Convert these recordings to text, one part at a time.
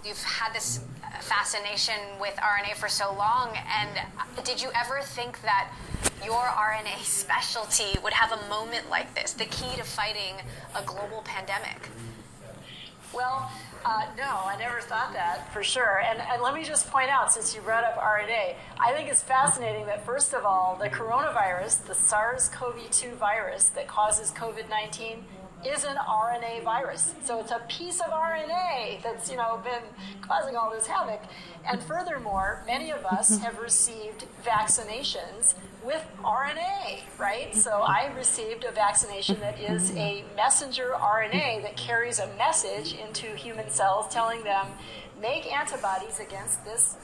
You've had this fascination with RNA for so long, and did you ever think that your RNA specialty would have a moment like this, the key to fighting a global pandemic? Well, no, I never thought that, for sure. And let me just point out, since you brought up RNA, I think it's fascinating that, first of all, the coronavirus, the SARS-CoV-2 virus that causes COVID-19, is an RNA virus. So it's a piece of RNA that's, been causing all this havoc. And furthermore, many of us have received vaccinations with RNA, right? So I received a vaccination that is a messenger RNA that carries a message into human cells telling them, make antibodies against this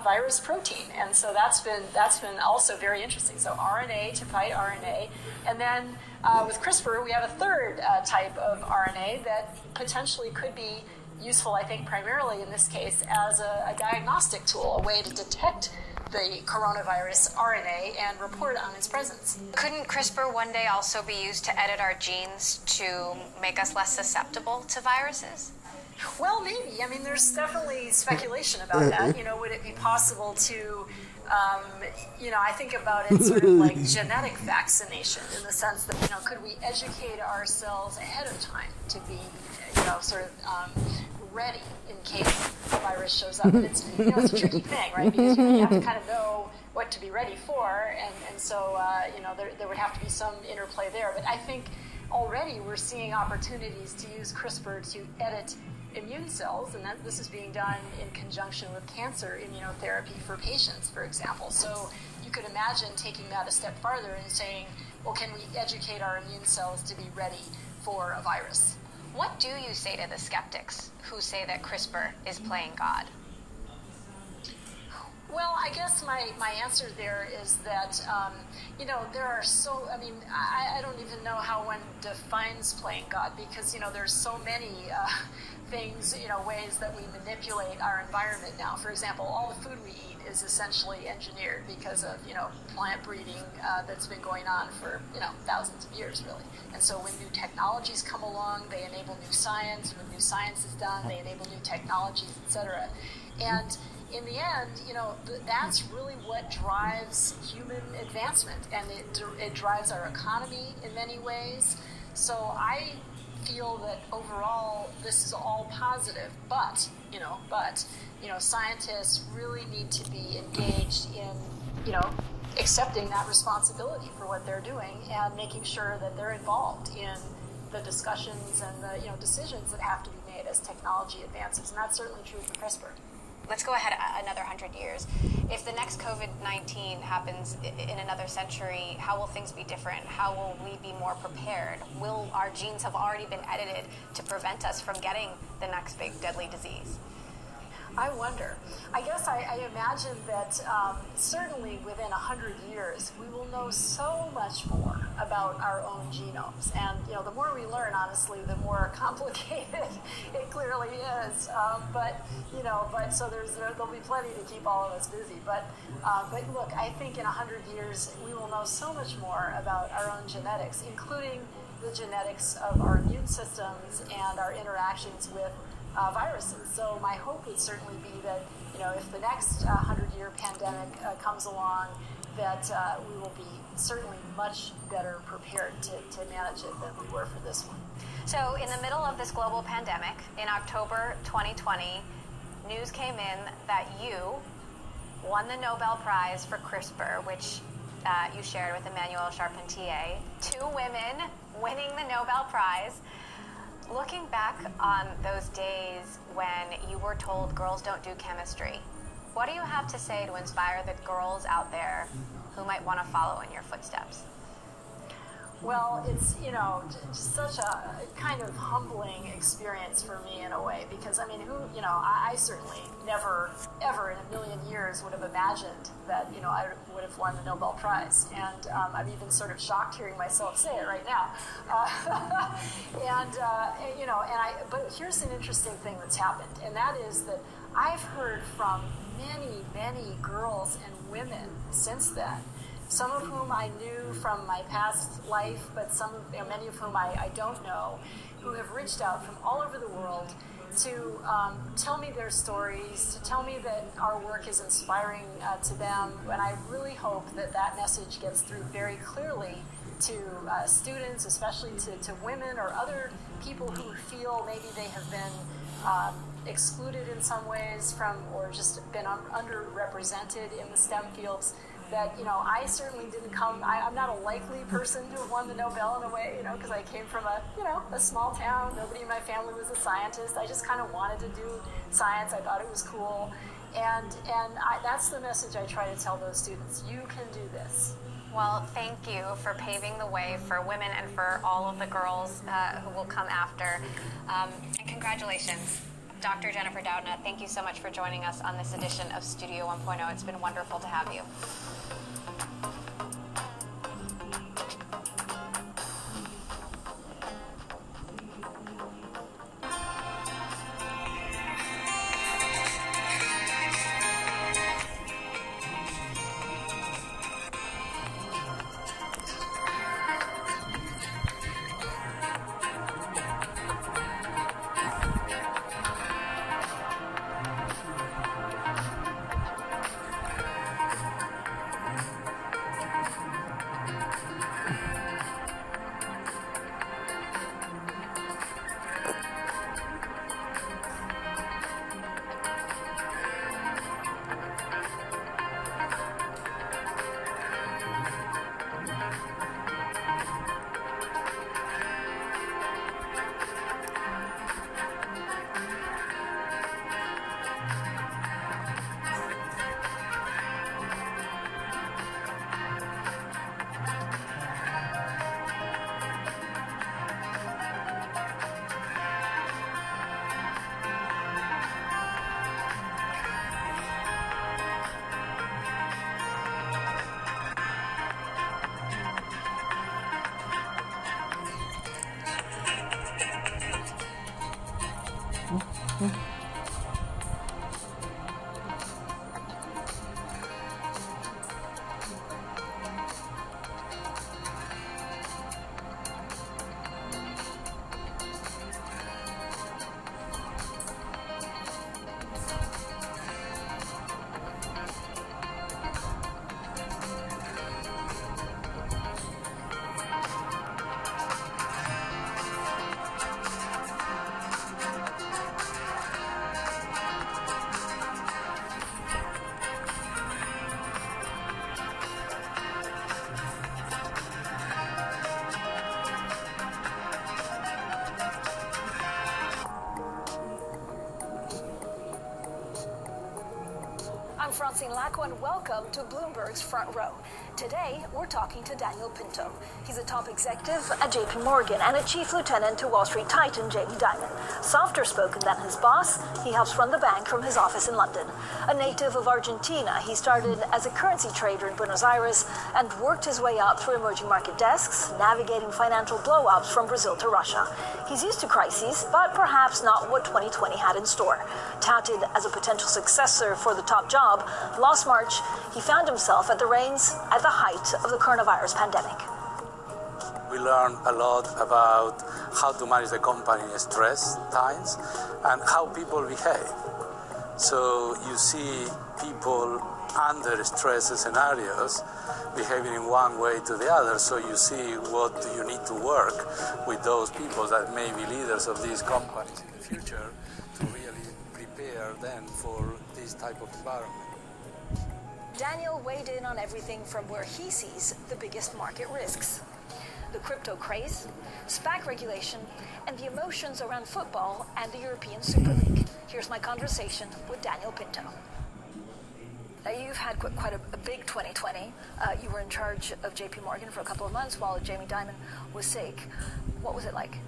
virus protein. And so that's been also very interesting. So RNA to fight RNA. And then with CRISPR, we have a third type of RNA that potentially could be useful, I think, primarily in this case as a diagnostic tool, a way to detect the coronavirus RNA and report on its presence. Couldn't CRISPR one day also be used to edit our genes to make us less susceptible to viruses? Well, maybe. I mean, there's definitely speculation about that. Would it be possible to, I think about it sort of like genetic vaccination in the sense that, could we educate ourselves ahead of time to be, sort of ready in case a virus shows up? And it's, it's a tricky thing, right? Because you have to kind of know what to be ready for, and so, there would have to be some interplay there. But I think already we're seeing opportunities to use CRISPR to edit immune cells, and that this is being done in conjunction with cancer immunotherapy for patients, for example. So you could imagine taking that a step farther and saying, well, can we educate our immune cells to be ready for a virus? What do you say to the skeptics who say that CRISPR is playing God? Well, I guess my answer there is that, there are I don't even know how one defines playing God, because, there's so many things, ways that we manipulate our environment now. For example, all the food we eat is essentially engineered because of, plant breeding that's been going on for, thousands of years, really. And so when new technologies come along, they enable new science. When new science is done, they enable new technologies, et cetera. And in the end, that's really what drives human advancement, and it drives our economy in many ways. So I feel that overall this is all positive, but scientists really need to be engaged in, accepting that responsibility for what they're doing and making sure that they're involved in the discussions and the decisions that have to be made as technology advances, and that's certainly true for CRISPR. Let's go ahead another 100 years. If the next COVID-19 happens in another century, how will things be different? How will we be more prepared? Will our genes have already been edited to prevent us from getting the next big deadly disease? I wonder. I guess I imagine that certainly within 100 years, we will know so much more about our own genomes. And, the more we learn, honestly, the more complicated it clearly is. But so there'll be plenty to keep all of us busy. But look, I think in 100 years, we will know so much more about our own genetics, including the genetics of our immune systems and our interactions with viruses. So my hope would certainly be that, if the next 100-year pandemic comes along, that we will be certainly much better prepared to manage it than we were for this one. So in the middle of this global pandemic, in October 2020, news came in that you won the Nobel Prize for CRISPR, which you shared with Emmanuelle Charpentier. 2 women winning the Nobel Prize. Looking back on those days when you were told girls don't do chemistry, what do you have to say to inspire the girls out there who might want to follow in your footsteps? Well, it's, just such a kind of humbling experience for me in a way, because, I certainly never, ever in a million years would have imagined that, I would have won the Nobel Prize. And I'm even sort of shocked hearing myself say it right now. But here's an interesting thing that's happened, and that is that I've heard from many, many girls and women since then, some of whom I knew from my past life, but many of whom I don't know, who have reached out from all over the world to tell me their stories, to tell me that our work is inspiring to them. And I really hope that that message gets through very clearly to students, especially to women or other people who feel maybe they have been excluded in some ways from, or just been underrepresented in the STEM fields. That, I certainly didn't I'm not a likely person to have won the Nobel in a way, because I came from a small town. Nobody in my family was a scientist. I just kind of wanted to do science. I thought it was cool. And that's the message I try to tell those students. You can do this. Well, thank you for paving the way for women and for all of the girls who will come after. And congratulations. Dr. Jennifer Doudna, thank you so much for joining us on this edition of Studio 1.0. It's been wonderful to have you. I'm Francine Lacqua, and welcome to Bloomberg's Front Row. Today, we're talking to Daniel Pinto. He's a top executive at JP Morgan and a chief lieutenant to Wall Street titan Jamie Dimon. Softer spoken than his boss, he helps run the bank from his office in London. A native of Argentina, he started as a currency trader in Buenos Aires and worked his way up through emerging market desks, navigating financial blow-ups from Brazil to Russia. He's used to crises, but perhaps not what 2020 had in store. Touted as a potential successor for the top job, last March, he found himself at the reins at the height of the coronavirus pandemic. We learned a lot about how to manage the company in stress times and how people behave. So you see people under stress scenarios behaving in one way to the other. So you see what you need to work with those people that may be leaders of these companies in the future to really prepare them for this type of environment. Daniel weighed in on everything from where he sees the biggest market risks. The crypto craze, SPAC regulation, and the emotions around football and the European Super League. Here's my conversation with Daniel Pinto. Now, you've had quite a big 2020. You were in charge of JP Morgan for a couple of months while Jamie Dimon was sick. What was it like?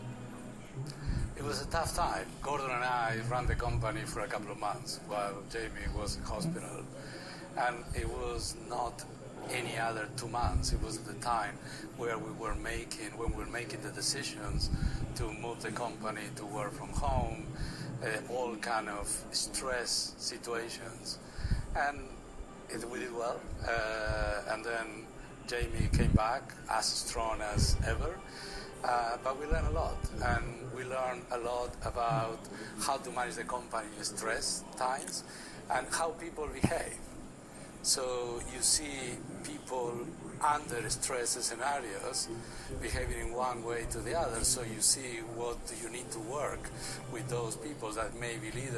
It was a tough time. Gordon and I ran the company for a couple of months while Jamie was in hospital. And it was not any other 2 months. It was the time when we were making the decisions to move the company to work from home, all kind of stress situations. And we did well. And then Jamie came back as strong as ever. But we learned a lot. And we learn a lot about how to manage the company in stress times and how people behave. So you see people under stress scenarios behaving in one way to the other. So you see what you need to work with those people that may be leaders